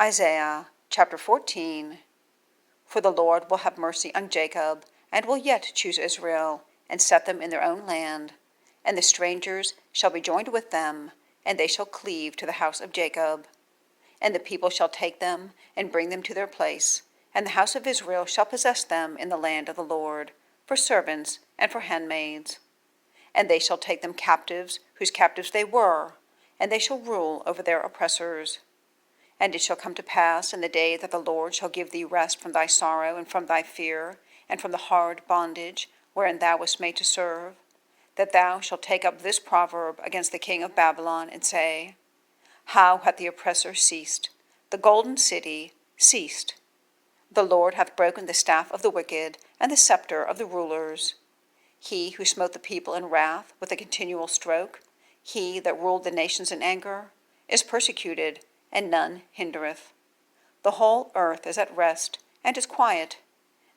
Isaiah chapter 14. For the Lord will have mercy on Jacob, and will yet choose Israel, and set them in their own land. And the strangers shall be joined with them, and they shall cleave to the house of Jacob. And the people shall take them, and bring them to their place, and the house of Israel shall possess them in the land of the Lord, for servants and for handmaids. And they shall take them captives, whose captives they were, and they shall rule over their oppressors. And it shall come to pass in the day that the Lord shall give thee rest from thy sorrow and from thy fear, and from the hard bondage wherein thou wast made to serve, that thou shalt take up this proverb against the king of Babylon, and say, How hath the oppressor ceased, the golden city ceased? The Lord hath broken the staff of the wicked, and the sceptre of the rulers. He who smote the people in wrath with a continual stroke, he that ruled the nations in anger, is persecuted, and none hindereth. The whole earth is at rest, and is quiet.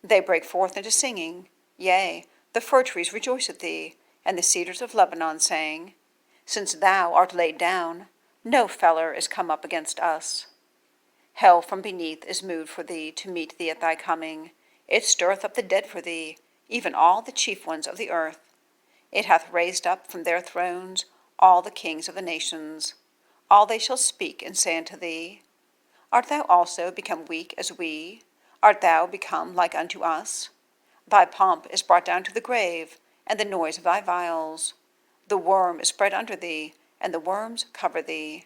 They break forth into singing. Yea, the fir trees rejoice at thee, and the cedars of Lebanon, saying, Since thou art laid down, no feller is come up against us. Hell from beneath is moved for thee to meet thee at thy coming. It stirreth up the dead for thee, even all the chief ones of the earth. It hath raised up from their thrones all the kings of the nations. All they shall speak and say unto thee, Art thou also become weak as we? Art thou become like unto us? Thy pomp is brought down to the grave, and the noise of thy viols. The worm is spread under thee, and the worms cover thee.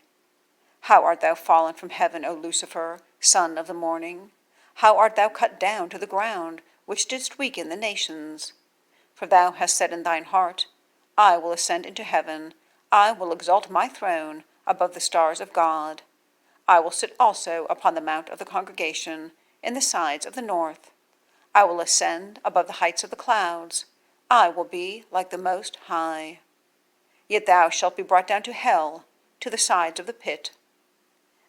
How art thou fallen from heaven, O Lucifer, son of the morning? How art thou cut down to the ground, which didst weaken the nations? For thou hast said in thine heart, I will ascend into heaven, I will exalt my throne above the stars of God. I will sit also upon the mount of the congregation, in the sides of the north. I will ascend above the heights of the clouds. I will be like the Most High. Yet thou shalt be brought down to hell, to the sides of the pit.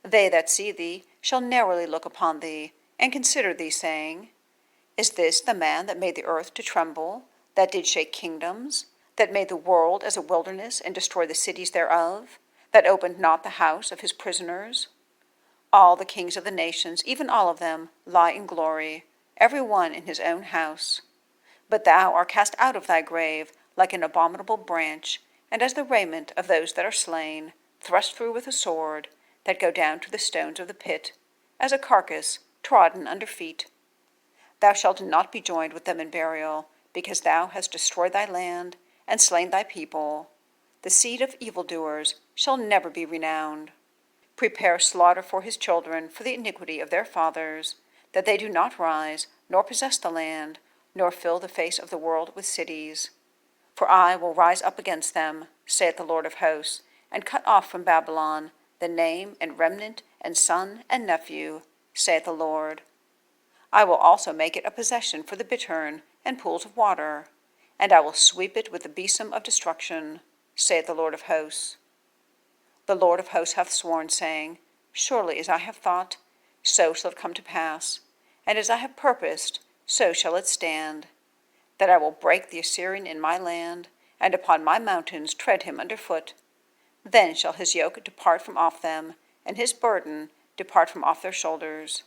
They that see thee shall narrowly look upon thee, and consider thee, saying, Is this the man that made the earth to tremble, that did shake kingdoms, that made the world as a wilderness, and destroyed the cities thereof, that opened not the house of his prisoners? All the kings of the nations, even all of them, lie in glory, every one in his own house. But thou art cast out of thy grave like an abominable branch, and as the raiment of those that are slain, thrust through with a sword, that go down to the stones of the pit, as a carcass trodden under feet. Thou shalt not be joined with them in burial, because thou hast destroyed thy land, and slain thy people. The seed of evildoers shall never be renowned. Prepare slaughter for his children for the iniquity of their fathers, that they do not rise, nor possess the land, nor fill the face of the world with cities. For I will rise up against them, saith the Lord of hosts, and cut off from Babylon the name and remnant and son and nephew, saith the Lord. I will also make it a possession for the bittern and pools of water, and I will sweep it with the besom of destruction, saith the Lord of hosts. The Lord of hosts hath sworn, saying, Surely as I have thought, so shall it come to pass, and as I have purposed, so shall it stand, that I will break the Assyrian in my land, and upon my mountains tread him under foot. Then shall his yoke depart from off them, and his burden depart from off their shoulders.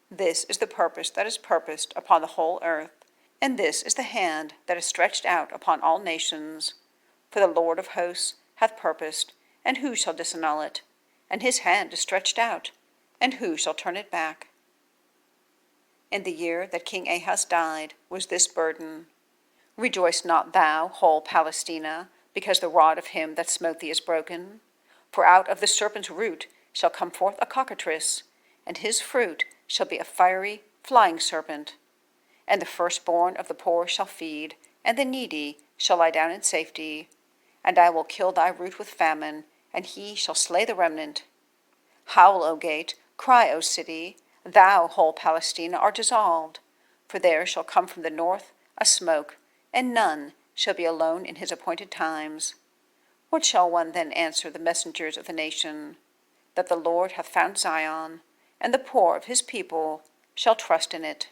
This is the purpose that is purposed upon the whole earth, and this is the hand that is stretched out upon all nations. For the Lord of hosts hath purposed, and who shall disannul it? And his hand is stretched out, and who shall turn it back? In the year that King Ahaz died was this burden. Rejoice not thou, whole Palestina, because the rod of him that smote thee is broken. For out of the serpent's root shall come forth a cockatrice, and his fruit shall be a fiery, flying serpent. And the firstborn of the poor shall feed, and the needy shall lie down in safety. And I will kill thy root with famine, and he shall slay the remnant. Howl, O gate, cry, O city, thou, whole Palestina, art dissolved. For there shall come from the north a smoke, and none shall be alone in his appointed times. What shall one then answer the messengers of the nation? That the Lord hath found Zion, and the poor of his people shall trust in it.